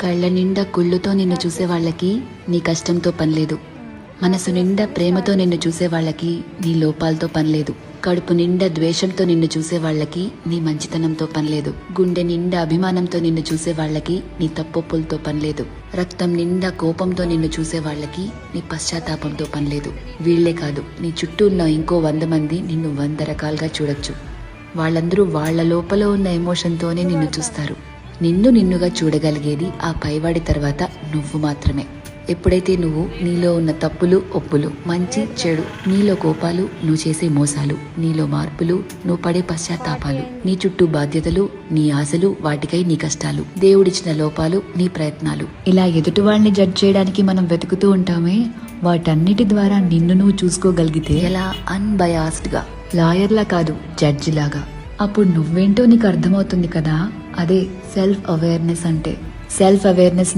కళ్ళ నిండా కుళ్ళుతో నిన్ను చూసే వాళ్ళకి నీ కష్టంతో పనిలేదు. మనసు నిండా ప్రేమతో నిన్ను చూసే వాళ్ళకి నీ లోపాలతో పనిలేదు. కడుపు నిండా ద్వేషంతో నిన్ను చూసే వాళ్ళకి నీ మంచితనంతో పనిలేదు. గుండె నిండా అభిమానంతో నిన్ను చూసే వాళ్ళకి నీ తప్పొప్పులతో పనిలేదు. రక్తం నిండా కోపంతో నిన్ను చూసే వాళ్ళకి నీ పశ్చాత్తాపంతో పనిలేదు. వీళ్లే కాదు, నీ చుట్టూ ఉన్న ఇంకో 100 మంది నిన్ను 100 రకాలుగా చూడొచ్చు. వాళ్ళందరూ వాళ్ల లోపల ఉన్న ఎమోషన్తోనే నిన్ను చూస్తారు. నిన్ను నిన్నుగా చూడగలిగేది ఆ పైవాడి తర్వాత నువ్వు మాత్రమే. ఎప్పుడైతే నువ్వు నీలో ఉన్న తప్పులు ఒప్పులు, మంచి చెడు, నీలో కోపాలు, నువ్వు చేసే మోసాలు, నీలో మార్పులు, నువ్వు పడే పశ్చాత్తాపాలు, నీ చుట్టూ బాధ్యతలు, నీ ఆశలు, వాటికై నీ కష్టాలు, దేవుడిచ్చిన లోపాలు, నీ ప్రయత్నాలు, ఇలా ఎదుటి వాళ్ళని జడ్జ్ చేయడానికి మనం వెతుకుతూ ఉంటామే, వాటన్నిటి ద్వారా నిన్ను నువ్వు చూసుకోగలిగితే ఎలా అన్బయాస్డ్ గా, లాయర్లా కాదు జడ్జి లాగా, అప్పుడు నువ్వేంటో నీకు అర్థమవుతుంది కదా. అదే సెల్ఫ్ అవేర్నెస్ అంటే. Self awareness